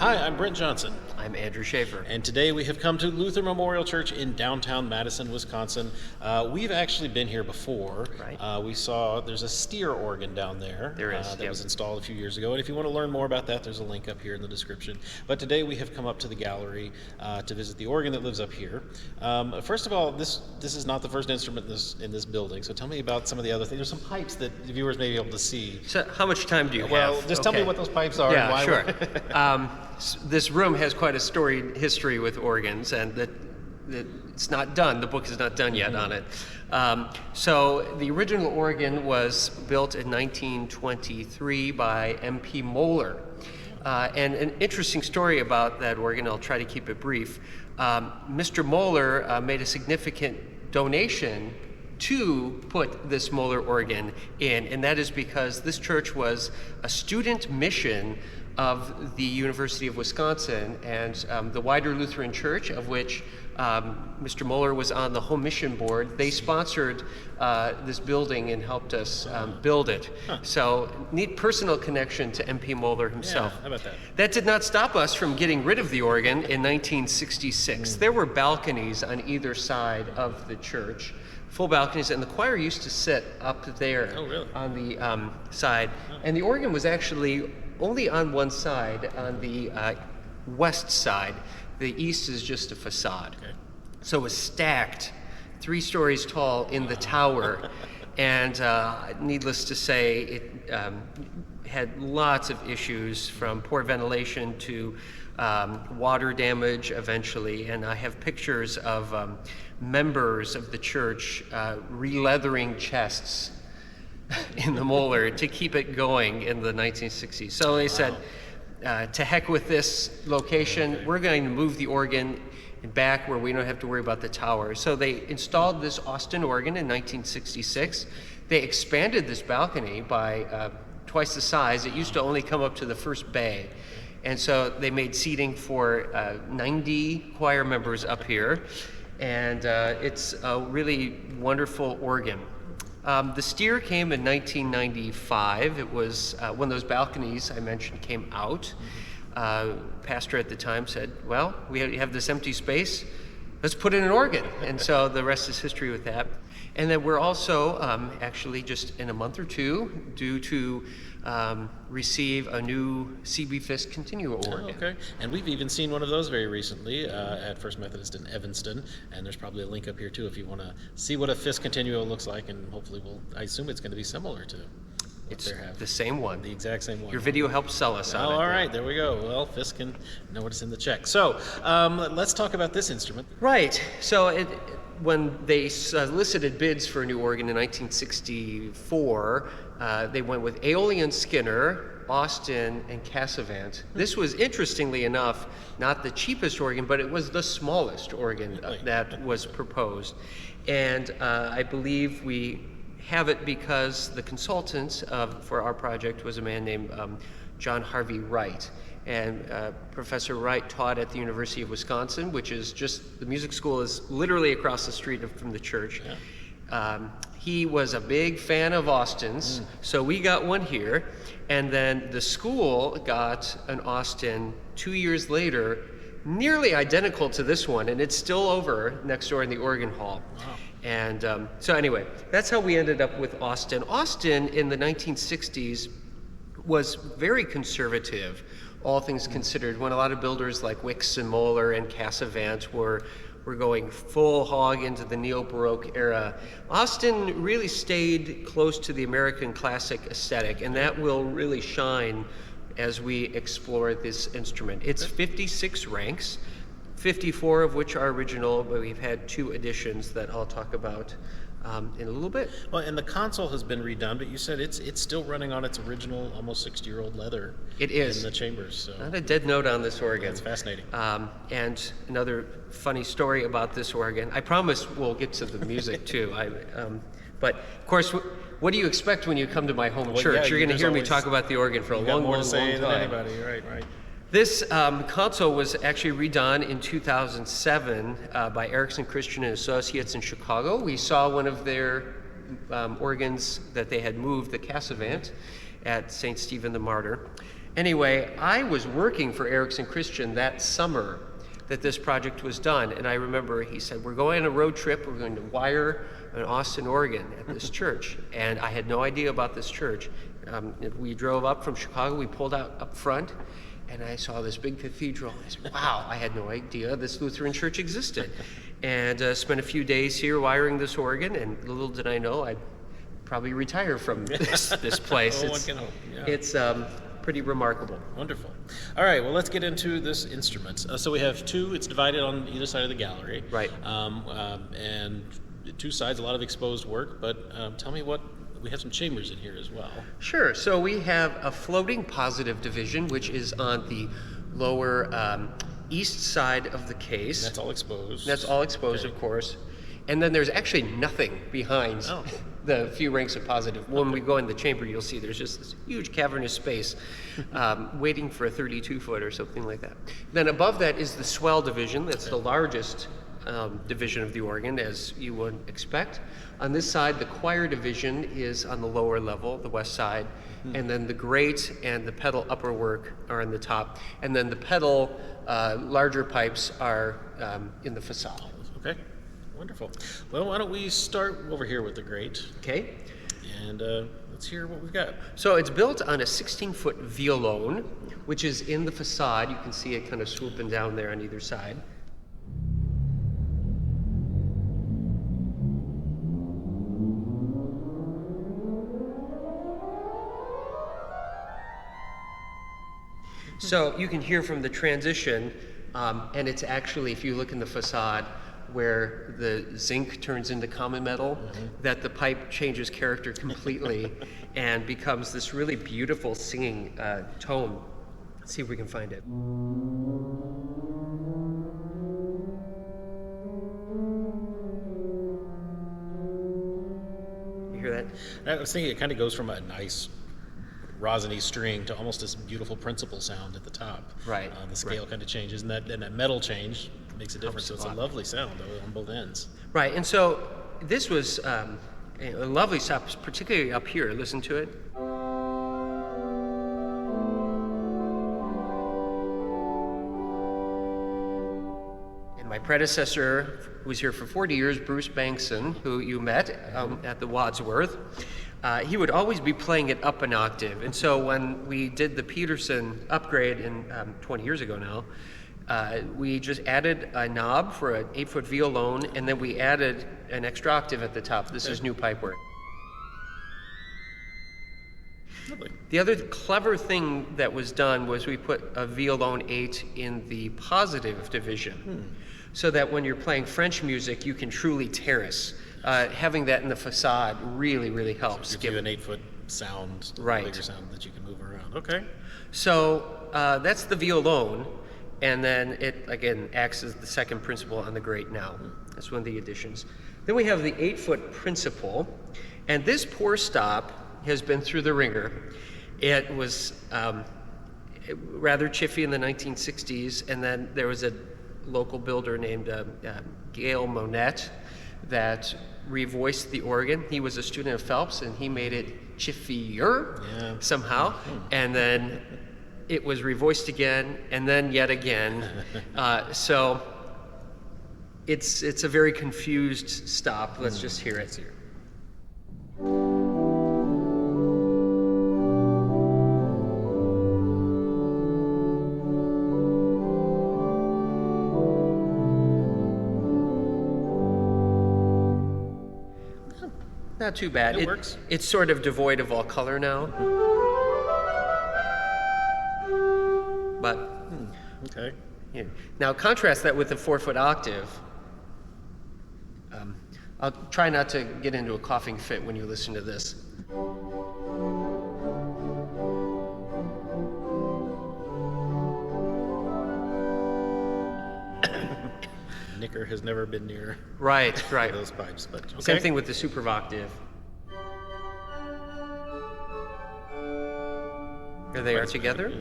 Hi, I'm Brent Johnson. I'm Andrew Schaeffer. And today we have come to Luther Memorial Church in downtown Madison, Wisconsin. We've actually been here before. Right. We saw there's a steer organ down there. There is, that yep. was installed a few years ago. And if you want to learn more about that, there's a link up here in the description. But today we have come up to the gallery to visit the organ that lives up here. First of all, this is not the first instrument in this building. So tell me about some of the other things. There's some pipes that the viewers may be able to see. So how much time do you have? Well, just tell me what those pipes are. Yeah, and why sure. This room has quite a storied history with organs, and that it's not done. The book is not done yet on it. So the original organ was built in 1923 by M.P. Moeller. And an interesting story about that organ, I'll try to keep it brief. Mr. Moeller made a significant donation to put this Moeller organ in, and that is because this church was a student mission of the University of Wisconsin, and the wider Lutheran Church, of which Mr. Moeller was on the home mission board, they sponsored this building and helped us build it. So, neat personal connection to M.P. Moeller himself. Yeah, how about that? That did not stop us from getting rid of the organ in 1966. There were balconies on either side of the church, full balconies, and the choir used to sit up there on the side. And the organ was actually only on one side, on the west side. The east is just a facade. Okay. So it was stacked 3 stories tall in the tower. And needless to say, it had lots of issues, from poor ventilation to water damage eventually. And I have pictures of members of the church re-leathering chests in the Moeller to keep it going in the 1960s. So they said, to heck with this location, we're going to move the organ back where we don't have to worry about the tower. So they installed this Austin organ in 1966. They expanded this balcony by twice the size. It used to only come up to the first bay. And so they made seating for 90 choir members up here. And it's a really wonderful organ. The steer came in 1995. It was when those balconies I mentioned came out. Pastor at the time said, well, we have this empty space, let's put in an organ. And so the rest is history with that. And then we're also actually just in a month or two due to receive a new C.B. Fisk continuo organ. Okay, and we've even seen one of those very recently at First Methodist in Evanston, and there's probably a link up here too if you want to see what a Fisk continuo looks like, and hopefully I assume it's going to be similar to what It's they have. the same one. The exact same one. Your video helps sell us on it. All right, there we go. Well, Fisk can know what's in the check. So let's talk about this instrument. Right. So when they solicited bids for a new organ in 1964, they went with Aeolian Skinner, Austin, and Cassavant. This was, interestingly enough, not the cheapest organ, but it was the smallest organ that was proposed. And I believe we have it because the consultant for our project was a man named John Harvey Wright. And Professor Wright taught at the University of Wisconsin, which is just, the music school is literally across the street from the church. Yeah. He was a big fan of Austin's, so we got one here. And then the school got an Austin 2 years later, nearly identical to this one, and it's still over next door in the organ hall. Wow. And so anyway, that's how we ended up with Austin. Austin in the 1960s was very conservative, all things considered, when a lot of builders like Wicks and Moeller and Cassavant were going full hog into the neo-Baroque era. Austin really stayed close to the American classic aesthetic, and that will really shine as we explore this instrument. It's 56 ranks, 54 of which are original, but we've had 2 additions that I'll talk about in a little bit. Well, and the console has been redone, but you said it's still running on its original, almost 60-year-old leather. It is. In the chambers. So. Not a dead note on this organ. That's fascinating. And another funny story about this organ. I promise we'll get to the music too. But of course, what do you expect when you come to my home church? You're going to hear me talk about the organ for a long, long, long time. Than anybody. Right. This console was actually redone in 2007 by Erickson Christian and Associates in Chicago. We saw one of their organs that they had moved, the Cassavant, at St. Stephen the Martyr. Anyway, I was working for Erickson Christian that summer that this project was done, and I remember he said, we're going on a road trip, we're going to wire in Austin, Oregon at this church, and I had no idea about this church. We drove up from Chicago, we pulled out up front, and I saw this big cathedral. I said, wow, I had no idea this Lutheran church existed. And spent a few days here wiring this organ, and little did I know I'd probably retire from this place. One can hope. Yeah. It's pretty remarkable. Wonderful. All right, well, let's get into this instruments. So we have two, it's divided on either side of the gallery. Right. And two sides, a lot of exposed work, but tell me we have some chambers in here as well. Sure. So we have a floating positive division, which is on the lower east side of the case. And that's all exposed. That's all exposed, Okay. of course. And then there's actually nothing behind the few ranks of positive. When we go in the chamber, you'll see there's just this huge cavernous space waiting for a 32-foot or something like that. Then above that is the swell division. That's the largest division of the organ, as you would expect. On this side, the choir division is on the lower level, the west side, and then the grate and the pedal upper work are on the top, and then the pedal larger pipes are in the facade. Okay, wonderful. Well, why don't we start over here with the grate, Okay? and let's hear what we've got. So it's built on a 16-foot violone, which is in the facade. You can see it kind of swooping down there on either side. So you can hear from the transition, and it's actually, if you look in the facade, where the zinc turns into common metal, that the pipe changes character completely and becomes this really beautiful singing tone. Let's see if we can find it. You hear that? I was thinking it kind of goes from a nice rosiny string to almost this beautiful principal sound at the top. Right, The scale right. kind of changes, and that metal change makes a difference. So it's a lot. lovely sound on both ends. Right, and so this was a lovely stop, particularly up here. Listen to it. And my predecessor, who was here for 40 years, Bruce Bankson, who you met at the Wadsworth, he would always be playing it up an octave. And so when we did the Peterson upgrade 20 years ago now, we just added a knob for an 8-foot violone, and then we added an extra octave at the top. This is new pipework. Lovely. The other clever thing that was done was we put a violone 8 in the positive division, so that when you're playing French music, you can truly terrace. Having that in the facade really, really helps. Gives you an 8-foot sound, Right. bigger sound that you can move around. Okay. So that's the violone, and then it, again, acts as the second principal on the grate now. That's one of the additions. Then we have the 8-foot principal, and this poor stop has been through the ringer. It was rather chiffy in the 1960s, and then there was a local builder named Gail Monette that revoiced the organ. He was a student of Phelps, and he made it chiffier somehow, and then it was revoiced again, and then yet again. So it's a very confused stop. Let's just hear it. Not too bad. It works. It's sort of devoid of all color now. But Okay. yeah. Now contrast that with the 4-foot octave. I'll try not to get into a coughing fit when you listen to this. Nicker has never been near Right. those pipes, but okay. Same thing with the super octave. Here they are together.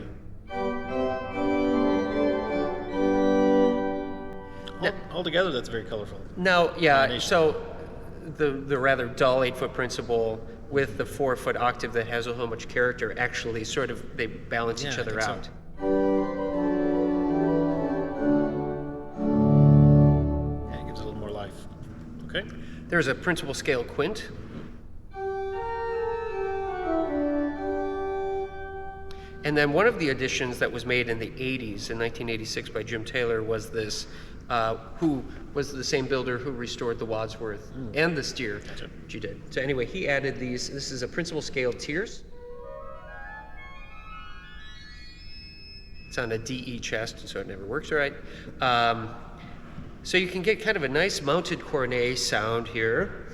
Altogether, that's very colorful. Now, yeah, Combination. so the rather dull 8-foot principal with the 4-foot octave that has so much character actually sort of, they balance each Yeah, I other think so. out. Yeah, it gives it a little more life. Okay. There's a principal scale quint. And then one of the additions that was made in the 80s, in 1986, by Jim Taylor was this, who was the same builder who restored the Wadsworth and the Steer, Gotcha. which you did. So anyway, he added these. This is a principal scale tiers. It's on a DE chest, so it never works right. So you can get kind of a nice mounted cornet sound here.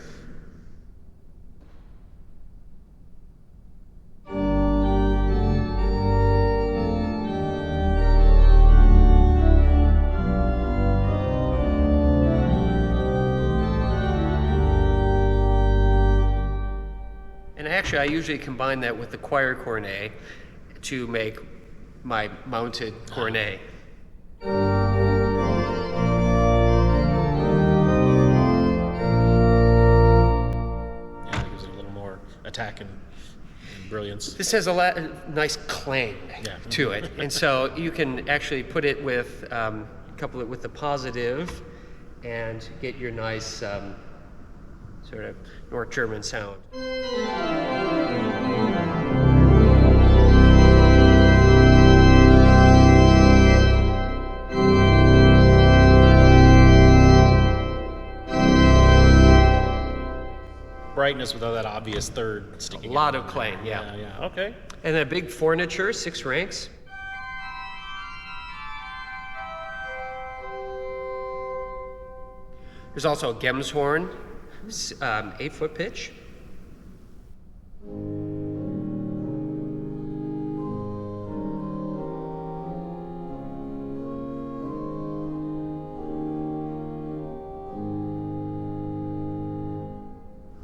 And actually, I usually combine that with the choir cornet to make my mounted cornet. Yeah, it gives it a little more attack and brilliance. This has a nice clang Yeah. to it, and so you can actually put it with, couple it with the positive, and get your nice sort of North German sound. Brightness without that obvious third sticking A lot out. of clang, yeah. Yeah. Okay. And a big forniture, 6 ranks. There's also a Gemshorn, 8-foot pitch.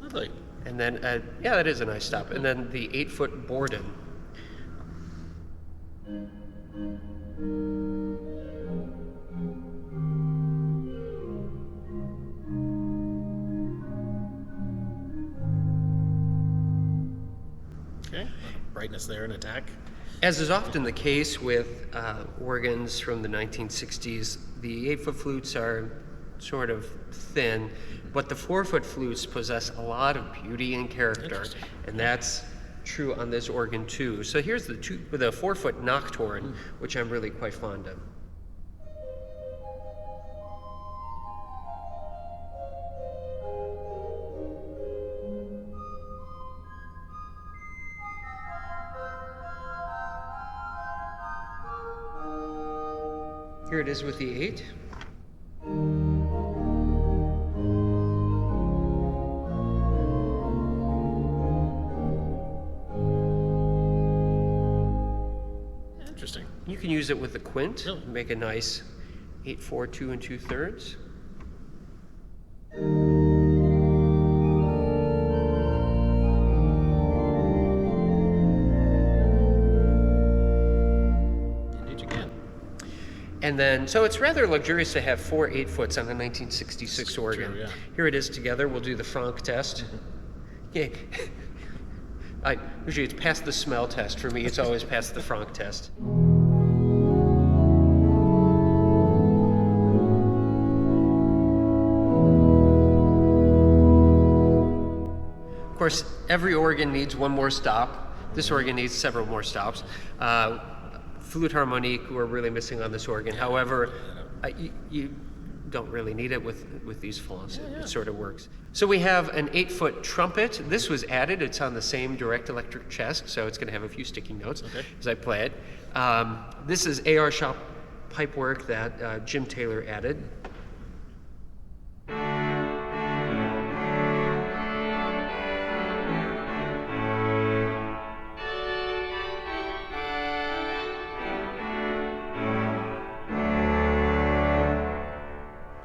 Lovely. And then, yeah, that is a nice stop. And then the 8-foot Borden. Okay. Brightness there and attack. As is often the case with organs from the 1960s, the 8-foot flutes are sort of thin, but the 4-foot flutes possess a lot of beauty and character, Interesting. and that's true on this organ too. So here's the 4-foot nocturne, which I'm really quite fond of. Here it is with the 8. Interesting. You can use it with the quint, Really? make a nice 8/4, 2 2/3. Indeed you can. And then, so it's rather luxurious to have 4 8-foots on a 1966 organ. True, yeah. Here it is together. We'll do the Franck test. Yeah. Usually it's past the smell test. For me, it's always past the Franck test. Of course, every organ needs one more stop. This organ needs several more stops. Flute harmonique, we're really missing on this organ. However, you don't really need it with these flaws. It sort of works. So we have an 8-foot trumpet. This was added. It's on the same direct electric chest, so it's going to have a few sticky notes as I play it. This is AR shop pipework that Jim Taylor added.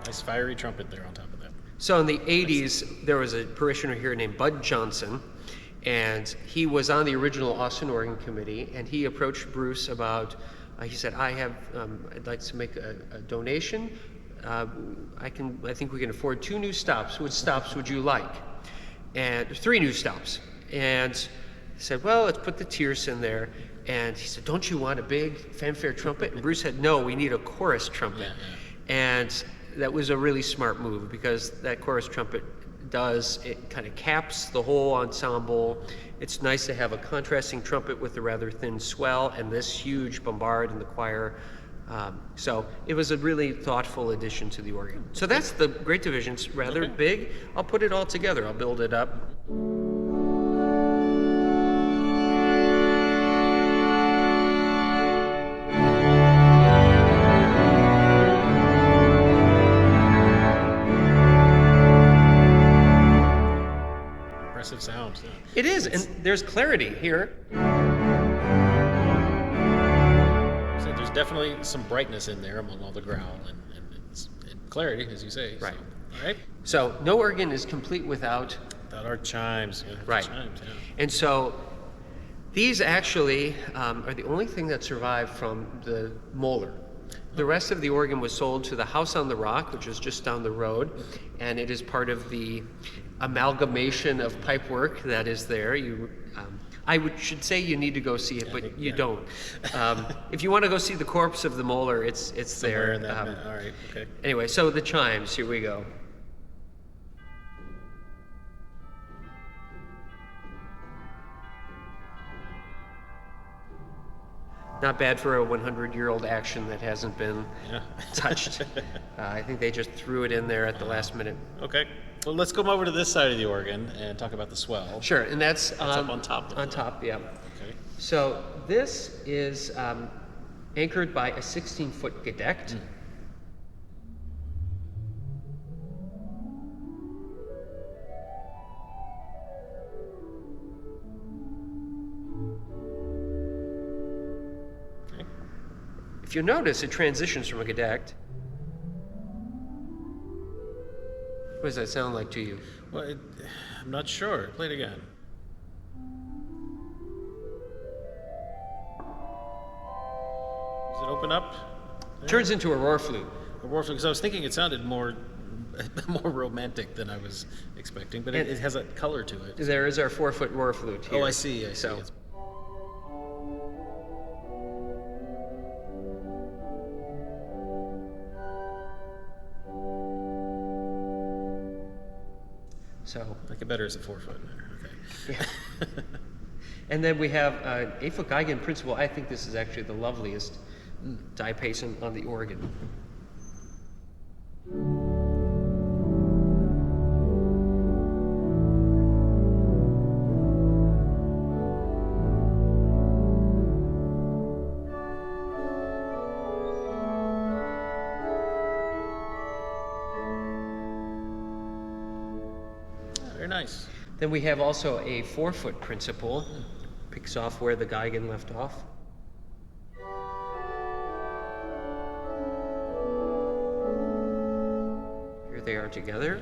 Nice fiery trumpet there on top of that. So in the 80s, there was a parishioner here named Bud Johnson, and he was on the original Austin organ committee, and he approached Bruce about, he said, I'd like to make a donation. I think we can afford 2 new stops. Which stops would you like? And 3 new stops. And he said, well, let's put the tierce in there. And he said, don't you want a big fanfare trumpet? And Bruce said, no, we need a chorus trumpet. And that was a really smart move, because that chorus trumpet it kind of caps the whole ensemble. It's nice to have a contrasting trumpet with a rather thin swell and this huge bombard in the choir. So it was a really thoughtful addition to the organ. So that's the Great Division. It's rather big. I'll put it all together. I'll build it up. Impressive sound. Yeah. It is, and there's clarity here. So there's definitely some brightness in there among all the growl and clarity, as you say. Right. So, all right. So no organ is complete without Our chimes. Right. Chimes, yeah. And so these actually are the only thing that survived from the molar. The rest of the organ was sold to the House on the Rock, which is just down the road, and it is part of the amalgamation of pipework that is there. Should say you need to go see it, but you don't. If you want to go see the corpse of the molar, it's Somewhere there. in that all right. Okay. Anyway, so the chimes, here we go. Not bad for a 100-year-old action that hasn't been touched. I think they just threw it in there at the last minute. Okay. Well, let's come over to this side of the organ and talk about the swell. Sure, and that's up on top. On top, yeah. Okay. So this is anchored by a 16-foot gedeckt. If you notice, it transitions from a gedeckt. What does that sound like to you? Well, I'm not sure. Play it again. Does it open up? Turns into a roar flute. A roar flute, because I was thinking it sounded more romantic than I was expecting, but it has a color to it. There is our 4-foot roar flute here. Oh, I see. So. It's- So. I like it better as a 4-foot. Okay. Yeah. And then we have an 8-foot Geigen principal. I think this is actually the loveliest diapason on the organ. Very nice. Then we have also a 4-foot principal. Picks off where the Geigen left off. Here they are together.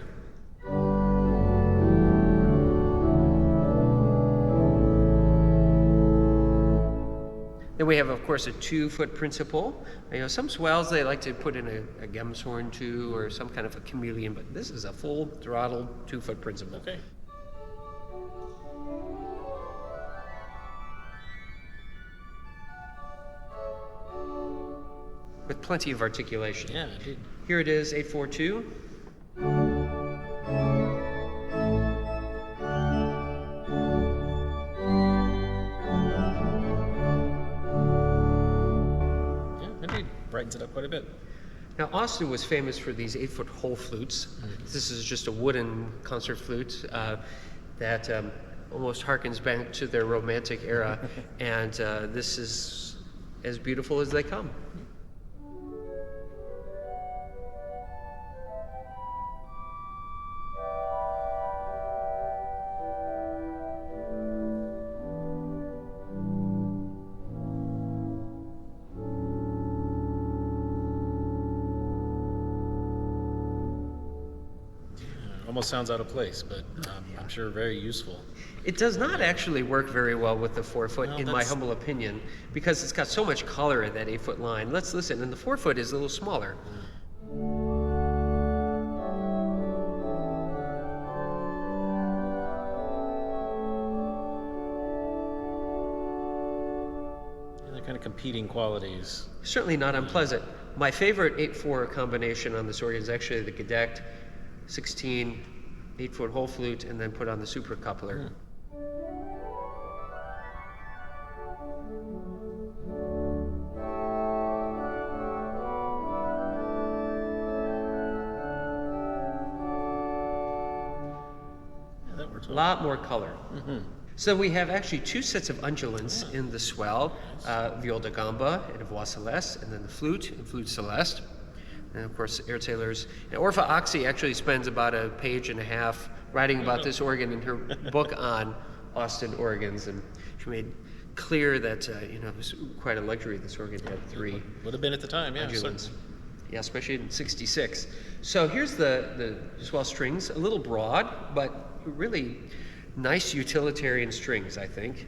Then we have, of course, a 2-foot principal. You know, some swells they like to put in a gemshorn too, or some kind of a chameleon, but this is a full throttle 2-foot principal. Okay. With plenty of articulation. Yeah, indeed. Here it is, 842. Yeah, indeed. Brightens it up quite a bit. Now, Austin was famous for these 8-foot hole flutes. This is just a wooden concert flute that almost harkens back to their romantic era, and this is as beautiful as they come. Almost sounds out of place, but I'm sure very useful. It does not actually work very well with the 4-foot, Well, in my that's- humble opinion, because it's got so much color in that 8-foot line. Let's listen, and the 4-foot is a little smaller. competing qualities. Certainly not unpleasant. My favorite 8/4 combination on this organ is actually the Gedeckt 16 8-foot whole flute, and then put on the super coupler. That works A well. lot more color. So we have actually two sets of undulants in the swell, viol de gamba and a voix celeste, and then the flute and flute celeste. And of course, air sailors. And Orpha Oxy actually spends about a page and a half writing about this organ in her book on Austin organs, and she made clear that it was quite a luxury. This organ had three Would have been at the time, yeah. undulants. Yeah, especially in '66. So here's the swell strings, a little broad, but really nice utilitarian strings, I think.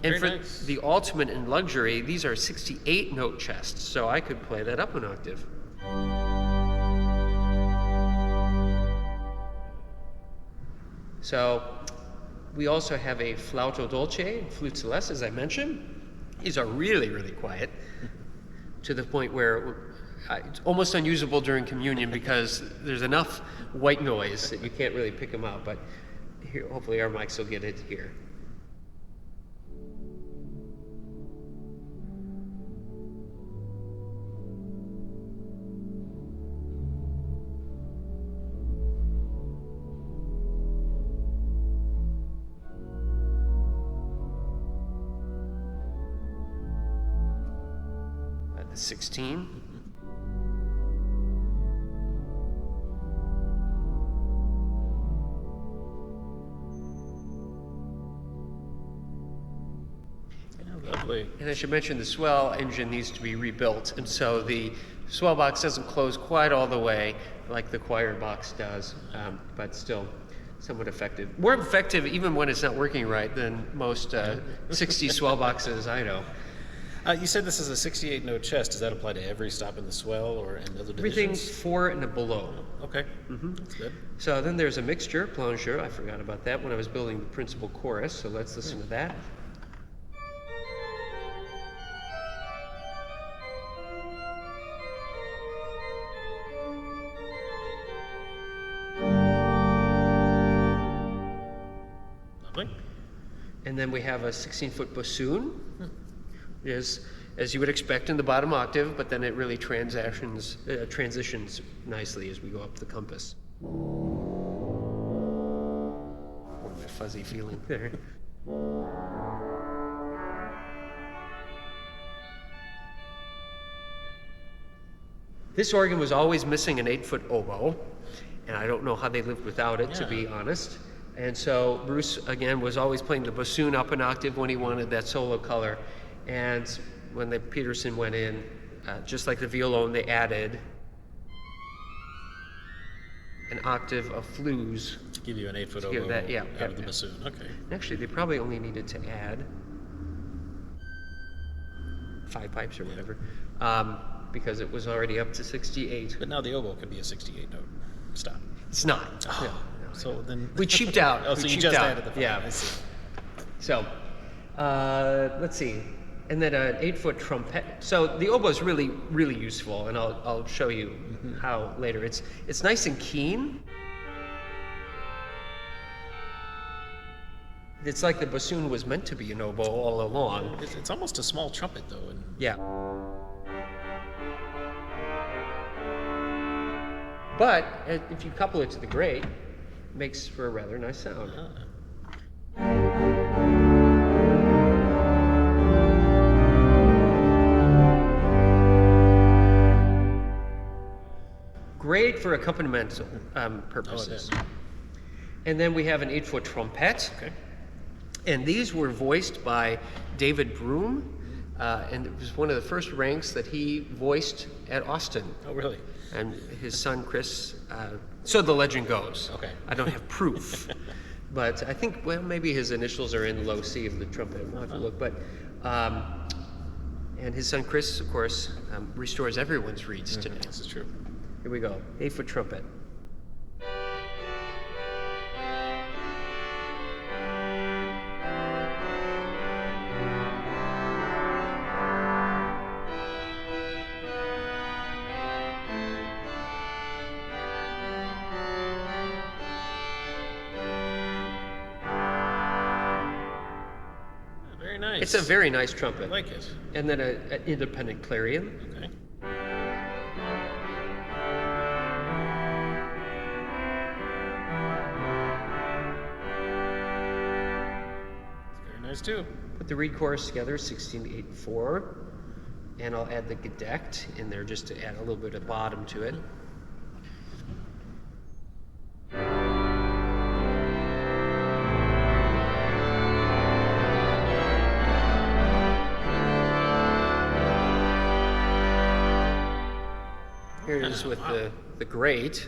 And Very for nice. the ultimate in luxury, these are 68 note chests, so I could play that up an octave. So we also have a flauto dolce and flute celeste, as I mentioned. These are really, really quiet, to the point where it's almost unusable during communion because there's enough white noise that you can't really pick them out, but here, hopefully our mics will get it here. The 16. Yeah, lovely. And I should mention the Swell engine needs to be rebuilt, and so the Swell box doesn't close quite all the way like the choir box does, but still somewhat effective. More effective even when it's not working right than most 60 Swell boxes I know. You said this is a 68 note chest. Does that apply to every stop in the swell or in other Everything divisions? 4 and below. Okay, that's good. So then there's a mixture, plongeur. I forgot about that when I was building the principal chorus, so let's listen to that. Lovely. And then we have a 16-foot bassoon. Is, as you would expect in the bottom octave, but then it really transitions nicely as we go up the compass. Oh, my fuzzy feeling there. This organ was always missing an 8-foot oboe, and I don't know how they lived without it, to be honest. And so Bruce, again, was always playing the bassoon up an octave when he wanted that solo color. And when the Peterson went in, just like the violon, they added an octave of flues. To give you an 8-foot give oboe that- yeah, out of the bassoon. Okay. Actually, they probably only needed to add 5 pipes or whatever, because it was already up to 68. But now the oboe could be a 68 note stop. It's not. Oh, No. so then We cheaped out. Oh, We so you cheaped just out. added the 5. Yeah. I see. So, let's see. And then an 8-foot trumpet. So the oboe is really, really useful, and I'll show you how later. It's nice and keen. It's like the bassoon was meant to be an oboe all along. It's almost a small trumpet though. And Yeah. But if you couple it to the grate, it makes for a rather nice sound. Great for accompaniment purposes. And then we have an 8-foot trumpet. Okay. And these were voiced by David Broom. and it was one of the first ranks that he voiced at Austin. Oh, really? And his son Chris, so the legend goes. Okay. I don't have proof, but I think, well, maybe his initials are in low C of the trumpet. We'll have to look. But and his son Chris, of course, restores everyone's reeds today. This is true. Here we go. A for trumpet. Very nice. It's a very nice trumpet. I like it. And then an independent clarion. Okay. It's very nice too. Put the reed chorus together, 16, 8, and 4. And I'll add the gedeckt in there just to add a little bit of bottom to it. Here it is with the grate.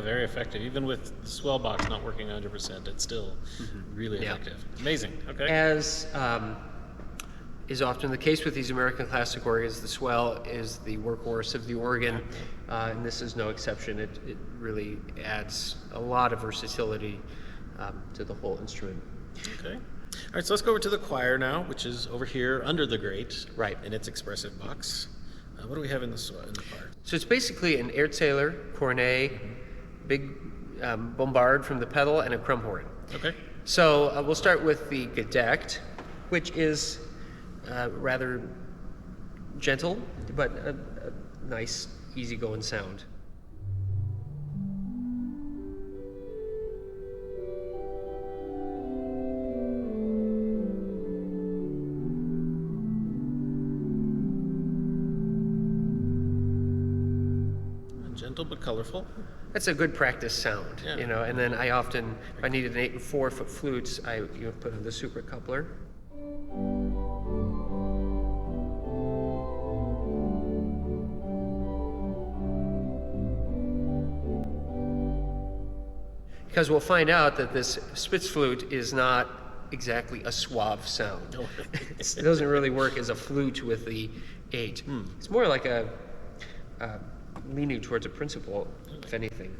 Very effective. Even with the swell box not working 100%, it's still really Yeah. effective. Amazing. Okay. As is often the case with these American classic organs, the swell is the workhorse of the organ, and this is no exception. It really adds a lot of versatility to the whole instrument. Okay. All right, so let's go over to the choir now, which is over here under the grate. Right. In its expressive box. What do we have in the choir? So it's basically an Erzähler, cornet, big bombard from the pedal, and a crumhorn. Okay. So we'll start with the gedeckt, which is rather gentle, but a nice, easygoing sound. Gentle but colorful. That's a good practice sound, Yeah. you know. And then I often, if I needed an 8 and 4 foot flutes, I put on the super coupler. Because we'll find out that this Spitz flute is not exactly a suave sound. No. It doesn't really work as a flute with the 8. It's more like a leaning towards a principal, if anything.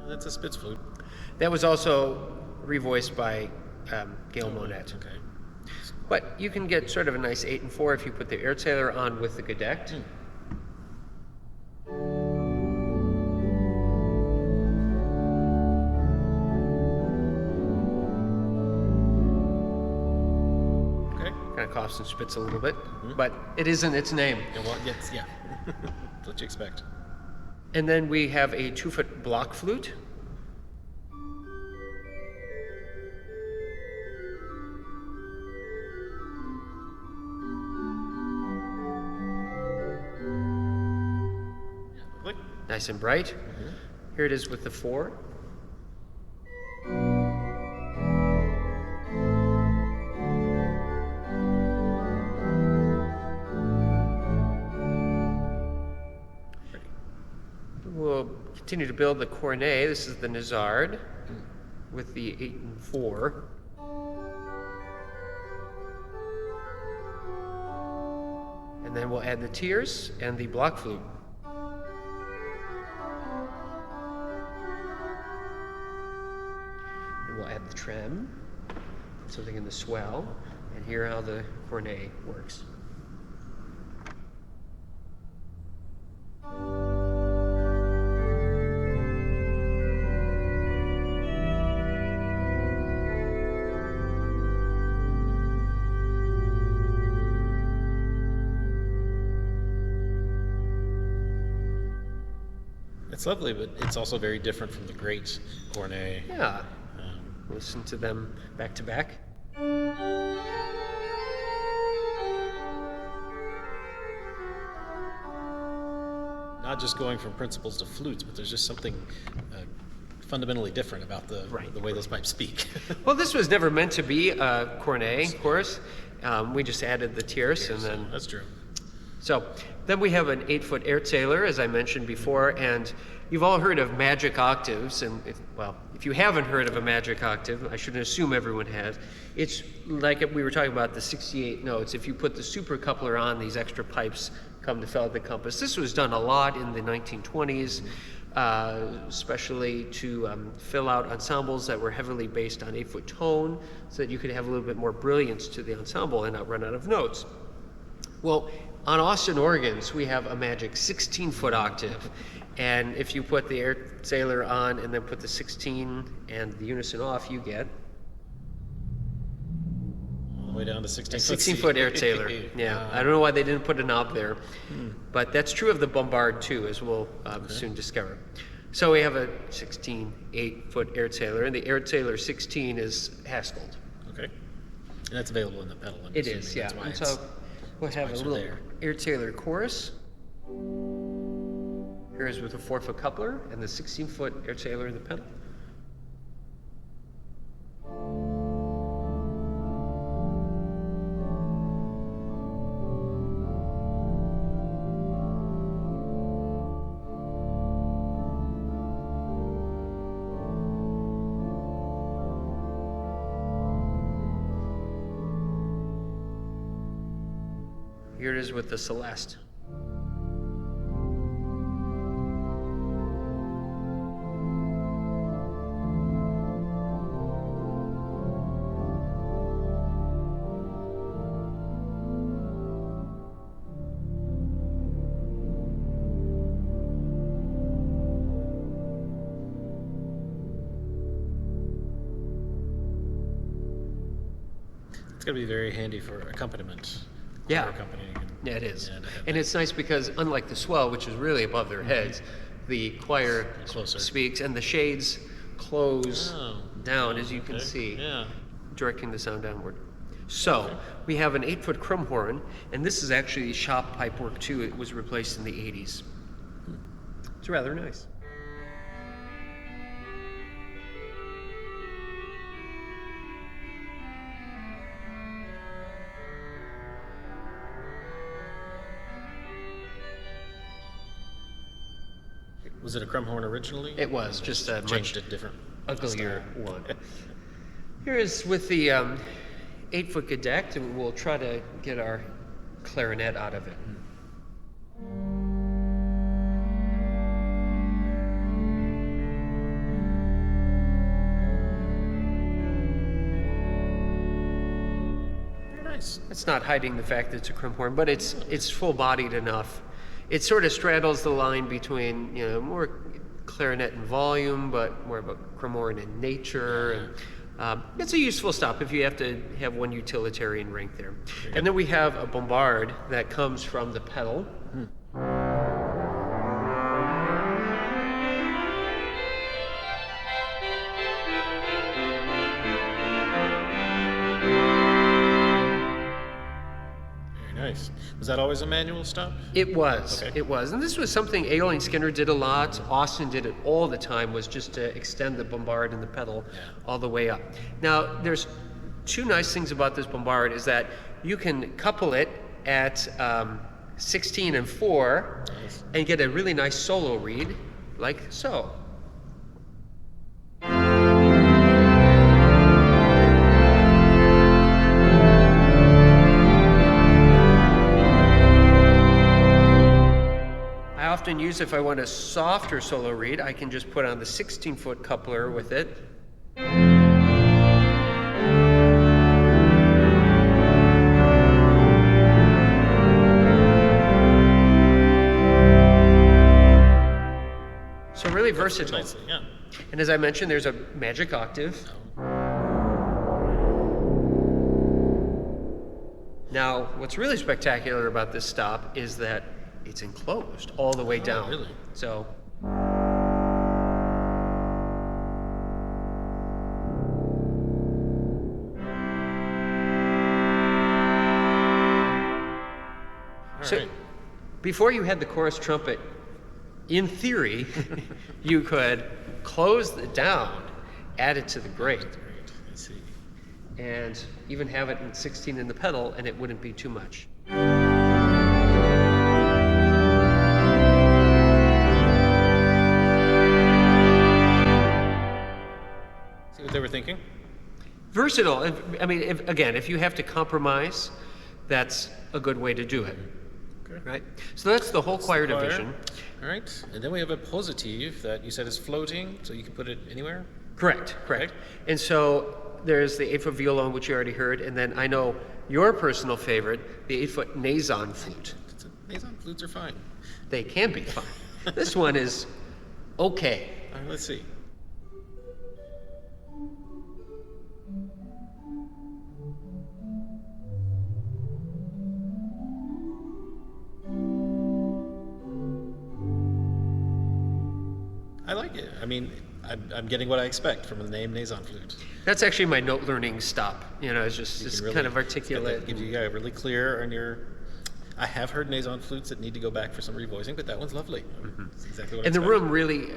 That's a Spitz flute. That was also revoiced by Gail Monette. Okay. But you can get sort of a nice 8 and 4 if you put the Erzähler on with the gedeckt. Okay. Kind of coughs and spits a little bit, but it isn't its name. Yeah, well, yes, yeah. That's what you expect. And then we have a 2-foot block flute. Lovely. Nice and bright. Here it is with the 4. We'll continue to build the cornet. This is the Nazard with the 8 and 4. And then we'll add the tiers and the block flute. trem, something in the swell, and hear how the cornet works. It's lovely, but it's also very different from the great cornet. Yeah. Listen to them back to back. Not just going from principals to flutes, but there's just something fundamentally different about the way those pipes speak. Well, this was never meant to be a cornet, of course. We just added the tierce, and then That's true. so then we have an 8-foot Erzähler, as I mentioned before, and you've all heard of magic octaves, and if you haven't heard of a magic octave, I should assume everyone has. It's like we were talking about the 68 notes. If you put the super coupler on, these extra pipes come to fill out the compass. This was done a lot in the 1920s, especially to fill out ensembles that were heavily based on 8-foot tone, so that you could have a little bit more brilliance to the ensemble and not run out of notes. Well, on Austin organs, we have a magic 16-foot octave. And if you put the Erzähler on and then put the 16 and the unison off, you get All the way down to 16 a 16-foot Erzähler. Yeah, I don't know why they didn't put a knob there. But that's true of the bombard, too, as we'll soon discover. So we have a 16, 8-foot Erzähler, and the Erzähler 16 is Haskelled. Okay. And that's available in the pedal. I'm It assuming. is, yeah. That's why And it's- so we'll have a it's little there. Erzähler chorus. Here is with a 4-foot coupler and the 16-foot Erzähler in the pedal. Here it is with the Celeste. It's going to be very handy for accompaniment. Yeah. Choir accompanying. Yeah, it is. Yeah, to have And that. it's nice because, unlike the swell, which is really above their heads, the choir Closer. speaks and the shades close Oh. down, as you can Okay. see, Yeah. directing the sound downward. So, we have an 8-foot Krummhorn, and this is actually shop pipe work too. It was replaced in the 80s. It's rather nice. Was it a Krummhorn originally? It was, just a Changed much it different. uglier one. Here is with the 8-foot Gedeckt, and we'll try to get our clarinet out of it. Very nice. It's not hiding the fact that it's a Krummhorn, but it's full-bodied enough. It sort of straddles the line between, more clarinet in volume, but more of a Krummhorn in nature. And it's a useful stop if you have to have one utilitarian rank there. And then we have a bombard that comes from the pedal. Very nice. Was that always a manual stop? It was. Okay. It was. And this was something Aeolian Skinner did a lot. Austin did it all the time, was just to extend the bombard and the pedal all the way up. Now, there's two nice things about this bombard is that you can couple it at 16 and 4 and get a really nice solo read, like so. I often use, if I want a softer solo read, I can just put on the 16-foot coupler with it. fits versatile. nicely, yeah. And as I mentioned, there's a magic octave. Now, what's really spectacular about this stop is that it's enclosed all the way down. Really? So, All right. before you had the chorus trumpet, in theory, you could close it down, add it to the grate, Great. I see. and even have it in 16 in the pedal, and it wouldn't be too much. See what they were thinking? Versatile. I mean, if you have to compromise, that's a good way to do it. Okay. Right? So that's the whole choir division. All right. And then we have a positive that you said is floating, so you can put it anywhere. Correct. Okay. And so there's the 8-foot violon, which you already heard, and then I know your personal favorite, the 8-foot Nason flute. Nason flutes are fine. They can be fun. This one is okay. All right, let's see. I like it. I mean, I'm getting what I expect from the name Nason flute. That's actually my note learning stop. It's You just can really- kind of it's got articulate. that- gives you really clear on your. I have heard Nason flutes that need to go back for some revoicing, but that one's lovely. It's exactly what I And the expected. room really,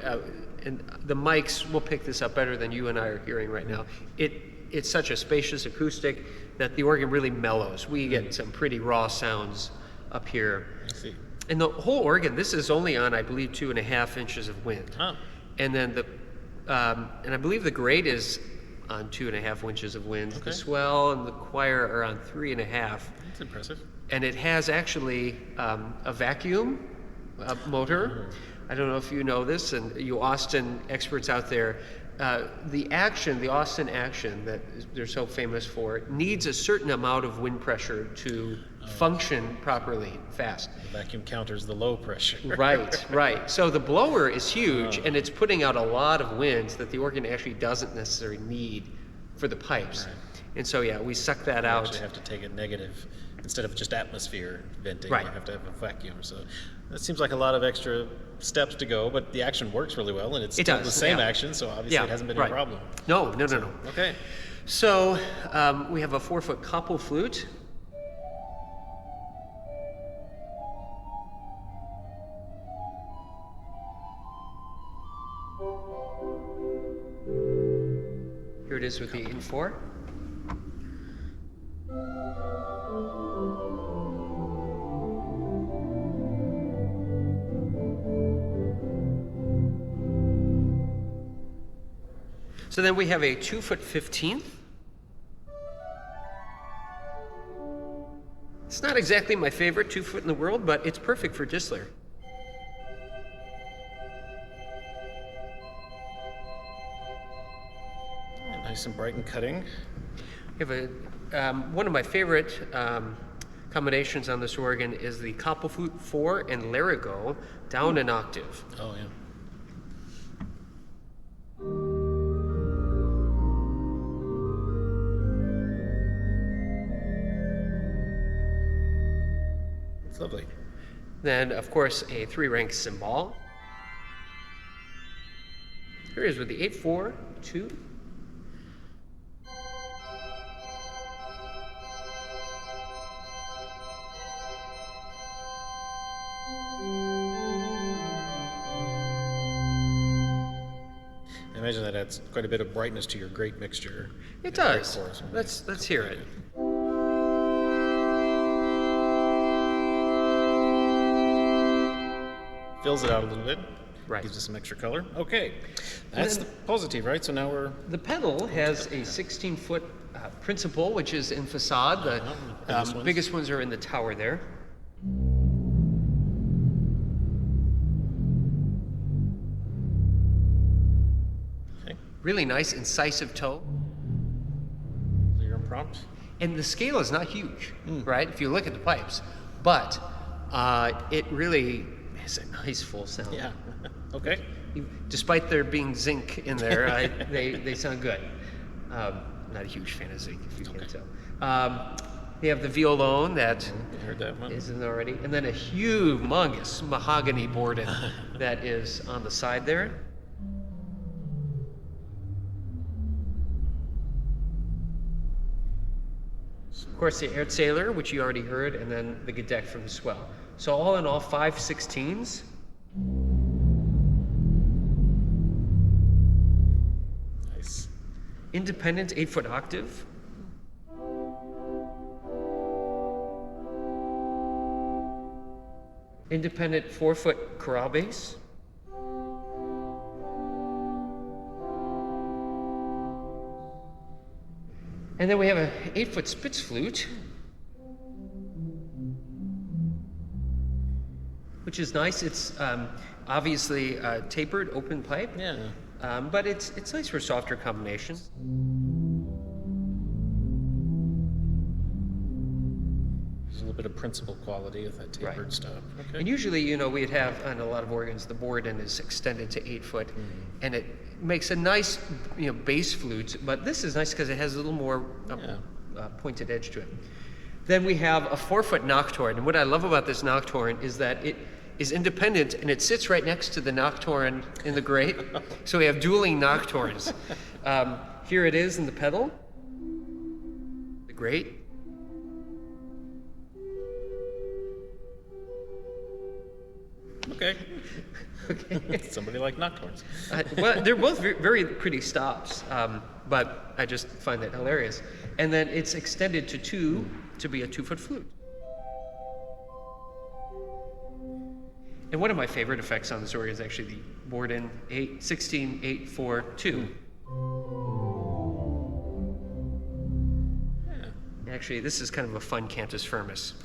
and the mics will pick this up better than you and I are hearing right now. It's such a spacious acoustic that the organ really mellows. We get some pretty raw sounds up here. I see. And the whole organ, this is only on, I believe, 2.5 inches of wind. Huh. And then and I believe the grate is on 2.5 inches of wind. Okay. The swell and the choir are on 3.5. That's impressive. And it has actually a vacuum motor. I don't know if you know this, and you Austin experts out there, the Austin action that they're so famous for, needs a certain amount of wind pressure to function properly fast. The vacuum counters the low pressure. Right. So the blower is huge, and it's putting out a lot of wind that the organ actually doesn't necessarily need for the pipes. Right. And so, yeah, we suck that You out. actually have to take it negative instead of just atmosphere venting. Right. You have to have a vacuum. So that seems like a lot of extra steps to go, but the action works really well, and it's It still does, the same yeah. action, so obviously Yeah, it hasn't been right. a problem. No. Okay. So we have a 4-foot couple flute. Here it is with the 8-4. So then we have a 2-foot 15th. It's not exactly my favorite 2-foot in the world, but it's perfect for Disler. Nice and bright and cutting. We have one of my favorite combinations on this organ is the couple flute 4 and Larigo down an octave. Oh, yeah. It's lovely. Then, of course, a 3-rank cymbal. Here it is with the 8-4, 2. I imagine that adds quite a bit of brightness to your great mixture. It Yeah, great does. chorus. Let's hear it. Fills it out a little bit. Right. Gives it some extra color. Okay. That's then- the positive, right? So now we're. The pedal has a 16-foot principal, which is in facade. The biggest ones. biggest ones are in the tower there. Okay. Really nice, incisive toe. Clear and prompt. And the scale is not huge, right? If you look at the pipes. But it really has a nice full sound. Yeah. Okay. despite there being zinc in there, they sound good. Not a huge fan of zinc, if you can't tell. We have the violone that I heard that one. isn't already, and then a humongous mahogany bourdon that is on the side there. Of course, the Erzähler, which you already heard, and then the Gedeck from the Swell. So all in all, 5 16s. Nice. Independent 8-foot octave. Independent 4-foot chorale bass. And then we have an 8-foot Spitz flute, which is nice. It's obviously tapered, open pipe, Yeah. but it's nice for softer combinations. There's a little bit of principal quality with that tapered Right. stuff. Okay. And usually, we'd have on a lot of organs, the bourdon is extended to 8 foot, and it makes a nice, bass flute. But this is nice because it has a little more pointed edge to it. Then we have a 4-foot nocturne, and what I love about this nocturne is that it is independent and it sits right next to the nocturne in the grate. So we have dueling nocturnes. Here it is in the pedal, the grate. Okay. Somebody like nocturnes. Well, they're both very pretty stops, but I just find that hilarious. And then it's extended to 2 to be a 2-foot flute. And one of my favorite effects on this organ is actually the bourdon 16, 8, 4, 2. Yeah. Actually, this is kind of a fun cantus firmus.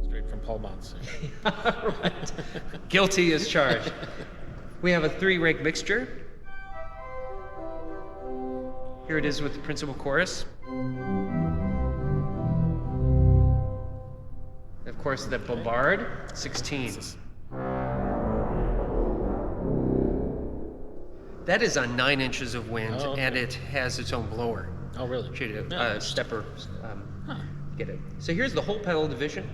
Straight from Paul Mons. Right. Guilty as charged. We have a 3-rank mixture. Here it is with the principal chorus. Of course, the bombard, 16. That is on 9 inches of wind, Oh, okay. and it has its own blower. Oh, really? Stepper. Get it. So here's the whole pedal division.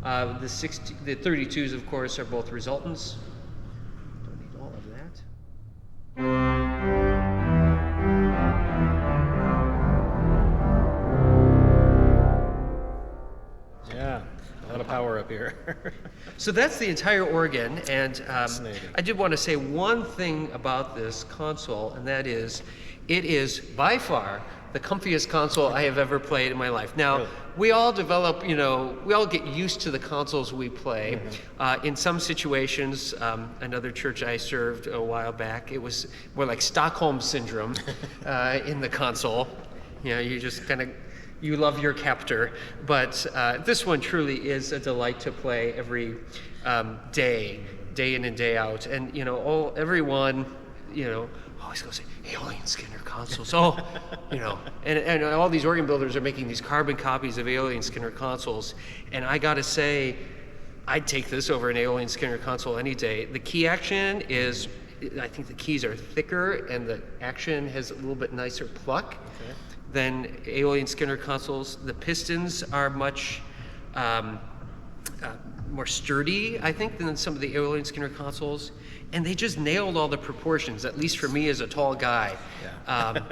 The 32s, of course, are both resultants. Don't need all of that. Yeah. A lot of power up here. So that's the entire organ, and Fascinating. I did want to say one thing about this console, and that is, it is by far the comfiest console I have ever played in my life. Now, Really? we all develop, we all get used to the consoles we play. In some situations, another church I served a while back, it was more like Stockholm syndrome in the console. You just kind of, you love your captor, but this one truly is a delight to play every day in and day out. And everyone, always goes, Aeolian Skinner consoles. And all these organ builders are making these carbon copies of Aeolian Skinner consoles. And I gotta say, I'd take this over an Aeolian Skinner console any day. The key action is, I think the keys are thicker and the action has a little bit nicer pluck. Okay. Than Aeolian Skinner consoles. The pistons are much more sturdy, I think, than some of the Aeolian Skinner consoles. And they just nailed all the proportions, at least for me as a tall guy. Yeah.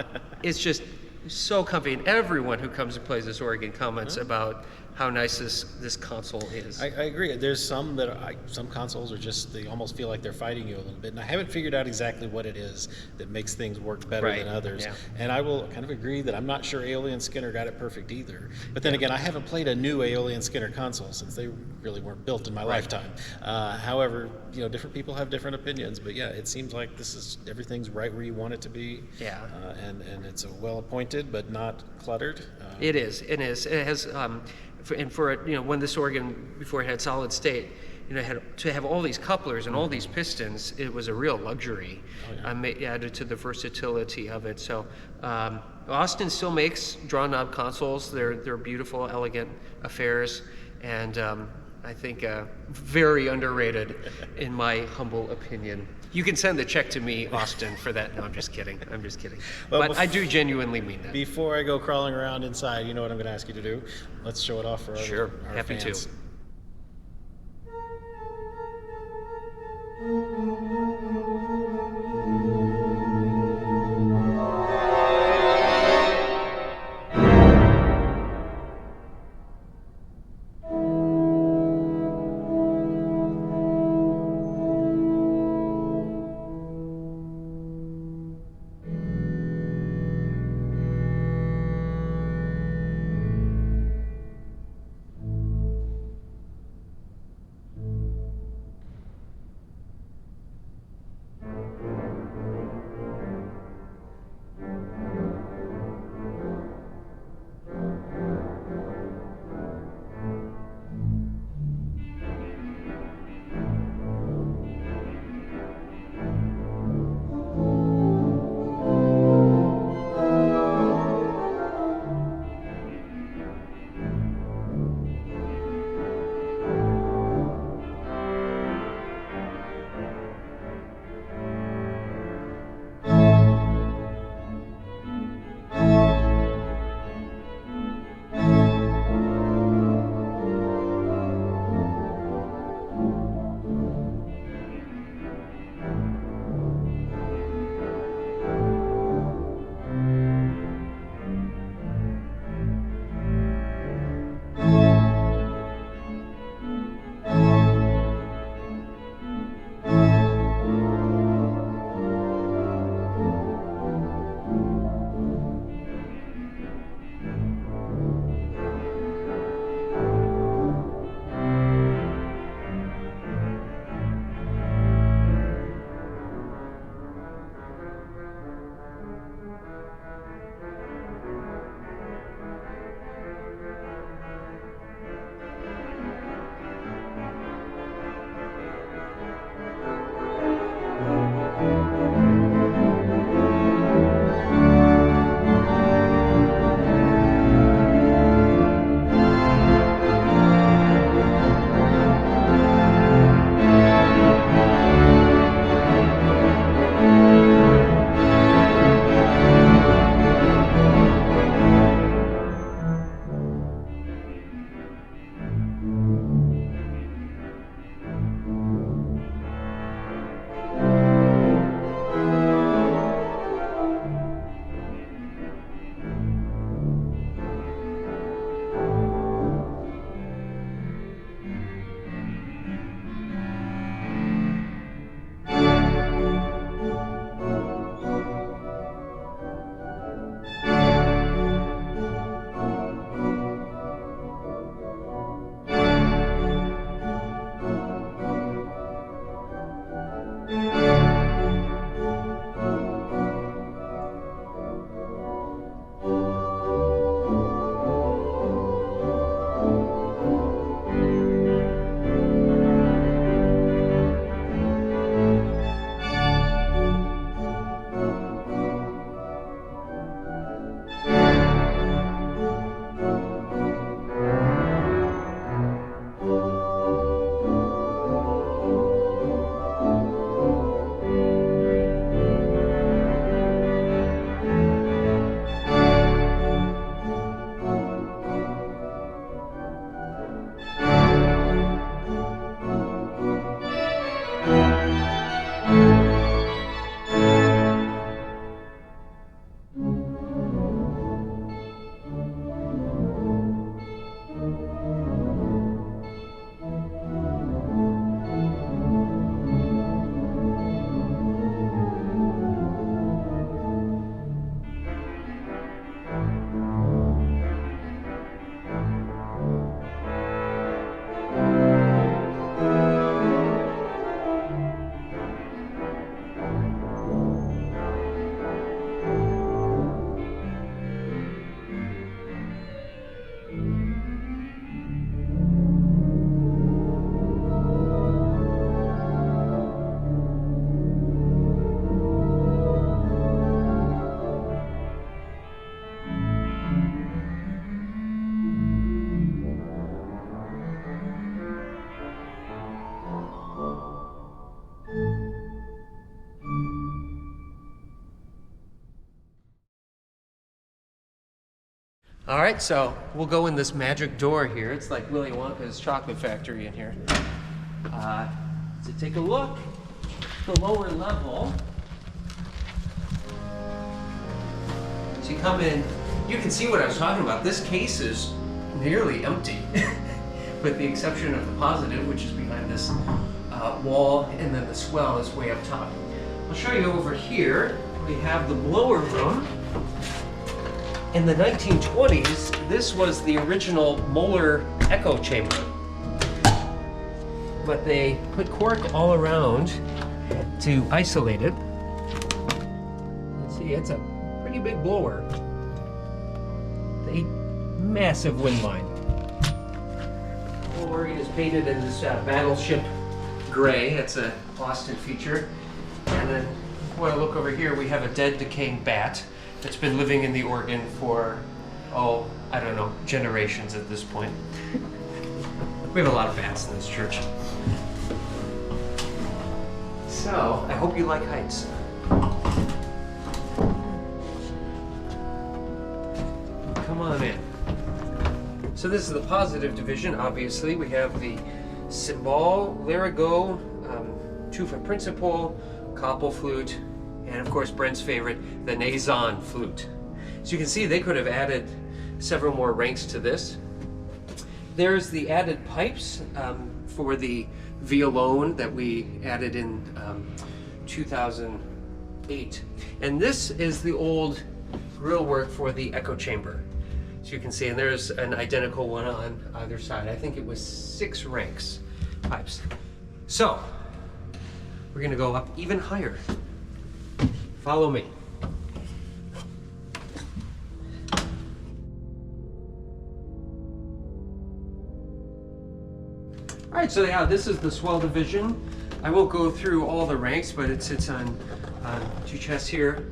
It's just so comfy. And everyone who comes and plays this organ comments about how nice this console is. I agree. There's some some consoles are just, they almost feel like they're fighting you a little bit, and I haven't figured out exactly what it is that makes things work better Right, than others. yeah. And I will kind of agree that I'm not sure Aeolian Skinner got it perfect either. But then again, I haven't played a new Aeolian Skinner console since they really weren't built in my lifetime. However, different people have different opinions, but yeah, it seems like everything's right where you want it to be. Yeah. And it's a well appointed but not cluttered. It is. It has, when this organ, before it had solid state, to have all these couplers and all these pistons. It was a real luxury. Added to the versatility of it. So Austin still makes draw knob consoles. They're beautiful, elegant affairs, and I think very underrated in my humble opinion. You can send the check to me, Austin, for that. No, I'm just kidding. Well, But I do genuinely mean that. Before I go crawling around inside, you know what I'm going to ask you to do? Let's show it off for Sure, our happy to. fans. All right, so we'll go in this magic door here. It's like Willy Wonka's chocolate factory in here. So take a look. The lower level. So you come in, you can see what I was talking about. This case is nearly empty, with the exception of the positive, which is behind this wall, and then the swell is way up top. I'll show you over here. We have the blower room. In the 1920s, this was the original molar echo chamber. But they put cork all around to isolate it. You see, it's a pretty big blower. A massive wind line. The whole organ is painted in this battleship gray. It's a Austin feature. And then, when I look over here, we have a dead, decaying bat that's been living in the organ for, oh, I don't know, generations at this point. We have a lot of bats in this church. So, I hope you like heights. Come on in. So this is the positive division, obviously. We have the cymbal, larigot, tuba principal, koppel flute, and of course Brent's favorite, the Nazon flute. So you can see they could have added several more ranks to this. There's the added pipes for the violone that we added in 2008. And this is the old grill work for the echo chamber. So you can see, and there's an identical one on either side. I think it was 6 ranks pipes. So we're gonna go up even higher. Follow me. All right, so yeah, this is the swell division. I won't go through all the ranks, but it sits on 2 chests here.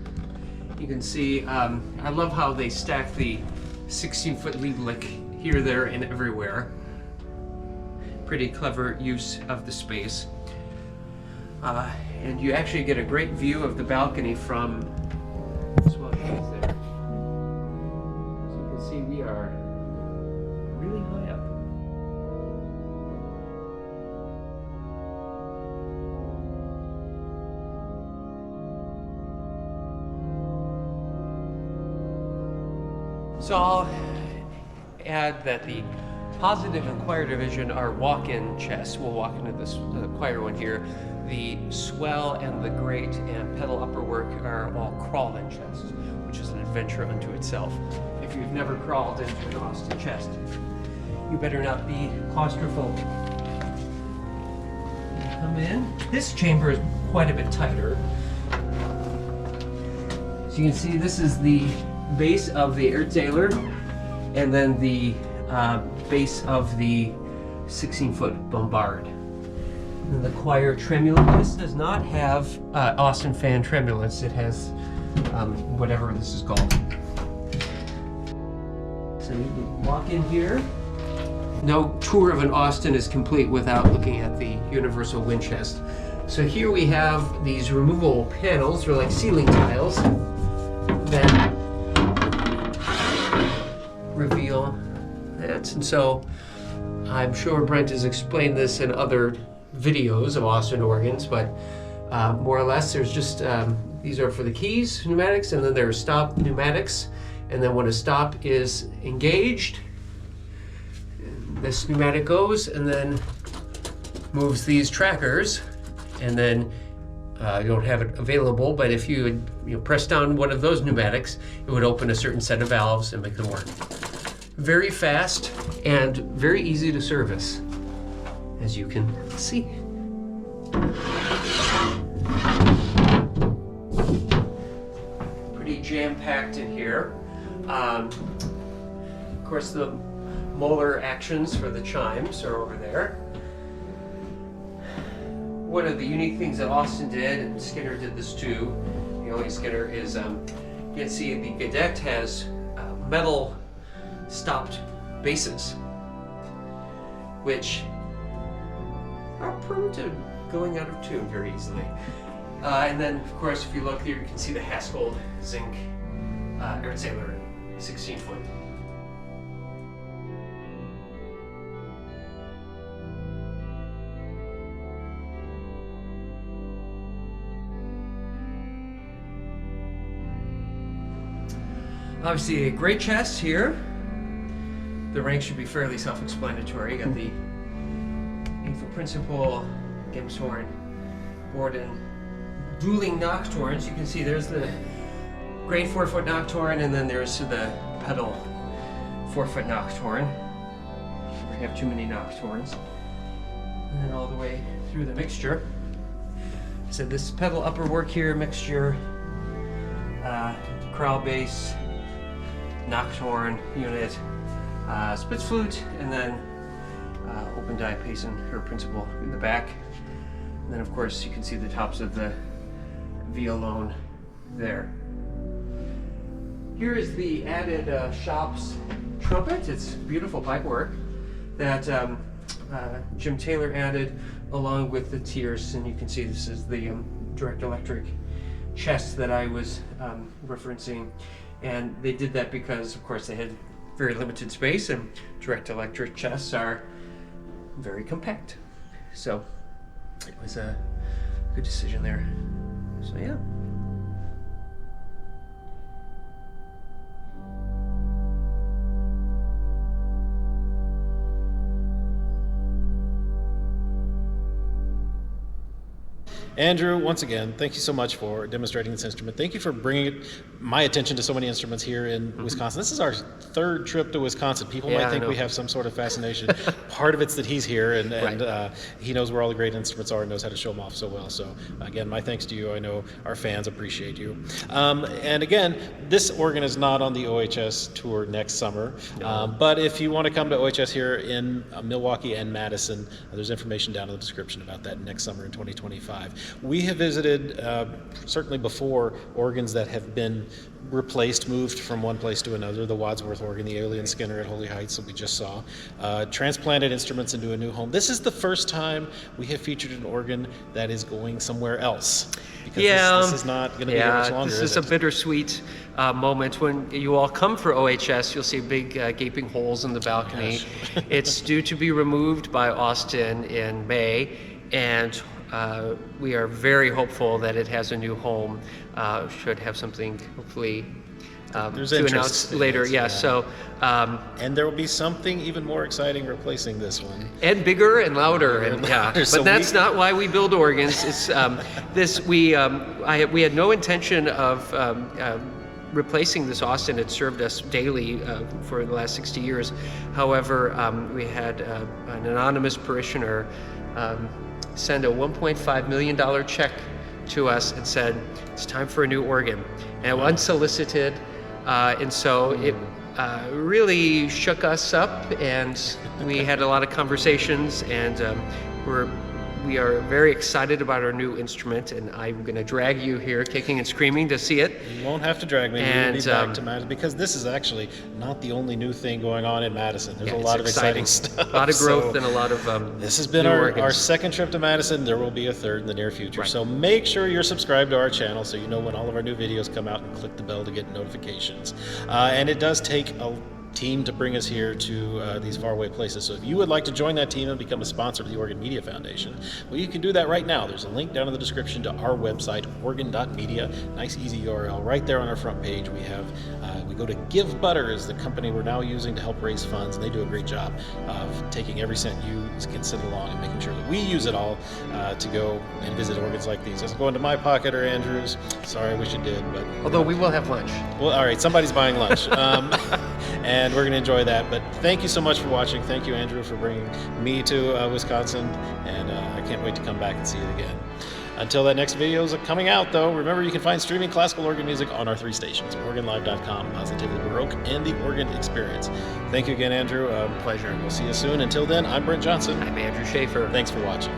You can see, I love how they stack the 16-foot Lieblich here, there, and everywhere. Pretty clever use of the space. And you actually get a great view of the balcony from Swell there. As you can see, we are really high up. So I'll add that the positive and choir division are walk-in chests. We'll walk into this choir one here. The swell and the grate and pedal upper work are all crawl-in chests, which is an adventure unto itself. If you've never crawled into an Austin chest, you better not be claustrophobic. Come in. This chamber is quite a bit tighter. So you can see this is the base of the Erzähler, and then the base of the 16-foot bombard. And the choir tremulum. This does not have Austin fan tremulus. It has whatever this is called. So you walk in here. No tour of an Austin is complete without looking at the universal wind chest. So here we have these removable panels, they're like ceiling tiles, that reveal that. And so I'm sure Brent has explained this in other videos of Austin organs, but more or less there's just, these are for the keys, pneumatics, and then there are stop pneumatics. And then when a stop is engaged, this pneumatic goes and then moves these trackers, and then you don't have it available, but if you would press down one of those pneumatics, it would open a certain set of valves and make them work. Very fast and very easy to service, as you can see. Pretty jam-packed in here. Of course, the molar actions for the chimes are over there. One of the unique things that Austin did, and Skinner did this too, the only Skinner, is you can see the Gedeckt has metal stopped bases, which are prone to going out of tune very easily. And then, of course, if you look here, you can see the Haskell zinc Erzähler 16-foot. Obviously, a great chest here. The ranks should be fairly self-explanatory. You got the 8-foot principal, Gibbs horn, Borden, dueling nocturnes. You can see there's the great 4-foot nocturne, and then there's the pedal 4-foot nocturne. We have too many nocturnes. And then all the way through the mixture. So this pedal upper work here, mixture, chorale bass, nocturne unit, spitz flute, and then open diapason, her principal in the back. And then of course you can see the tops of the violone there. Here is the added shop's trumpet. It's beautiful pipework that Jim Taylor added along with the tiers, and you can see this is the direct electric chest that I was referencing. And they did that because of course they had very limited space, and direct electric chests are very compact. So it was a good decision there. So yeah. Andrew, once again, thank you so much for demonstrating this instrument. Thank you for bringing my attention to so many instruments here in Wisconsin. This is our third trip to Wisconsin. People might think we have some sort of fascination. Part of it's that he's here, and he knows where all the great instruments are and knows how to show them off so well. So again, my thanks to you. I know our fans appreciate you. And again, this organ is not on the OHS tour next summer. But if you want to come to OHS here in Milwaukee and Madison, there's information down in the description about that next summer in 2025. We have visited, certainly before, organs that have been replaced, moved from one place to another. The Wadsworth organ, the Alien Skinner at Holy Heights that we just saw, transplanted instruments into a new home. This is the first time we have featured an organ that is going somewhere else. Because this is not going to be here much longer. This is a bittersweet moment. When you all come for OHS, you'll see big gaping holes in the balcony. It's due to be removed by Austin in May, and we are very hopeful that it has a new home. Should have something hopefully to announce later. So and there will be something even more exciting replacing this one, and bigger and louder. And but so that's not why we build organs. It's we had no intention of replacing this Austin. It served us daily for the last 60 years. However, we had an anonymous parishioner send a $1.5 million check to us and said, it's time for a new organ. And unsolicited, and so it really shook us up, and we had a lot of conversations, and we are very excited about our new instrument, and I'm going to drag you here kicking and screaming to see it. You won't have to drag me. We'll be back to Madison, because this is actually not the only new thing going on in Madison. There's a lot of exciting stuff. A lot of growth and a lot of this has been our second trip to Madison. There will be a third in the near future. So make sure you're subscribed to our channel so you know when all of our new videos come out, and click the bell to get notifications. And it does take a team to bring us here to these faraway places. So if you would like to join that team and become a sponsor of the Organ Media Foundation, well, you can do that right now. There's a link down in the description to our website, organ.media. Nice, easy URL right there on our front page. We have we go to Give Butter is the company we're now using to help raise funds, and they do a great job of taking every cent you can send along and making sure that we use it all to go and visit organs like these. Doesn't go into my pocket or Andrew's. Sorry, I wish it did, but although we will have lunch. Well, all right, somebody's buying lunch. And we're going to enjoy that. But thank you so much for watching. Thank you, Andrew, for bringing me to Wisconsin, and I can't wait to come back and see it again. Until that next video is coming out, though, remember you can find streaming classical organ music on our 3 stations, organlive.com, Positively Baroque, and The Organ Experience. Thank you again, Andrew. Pleasure. We'll see you soon. Until then, I'm Brent Johnson. I'm Andrew Schaeffer. Thanks for watching.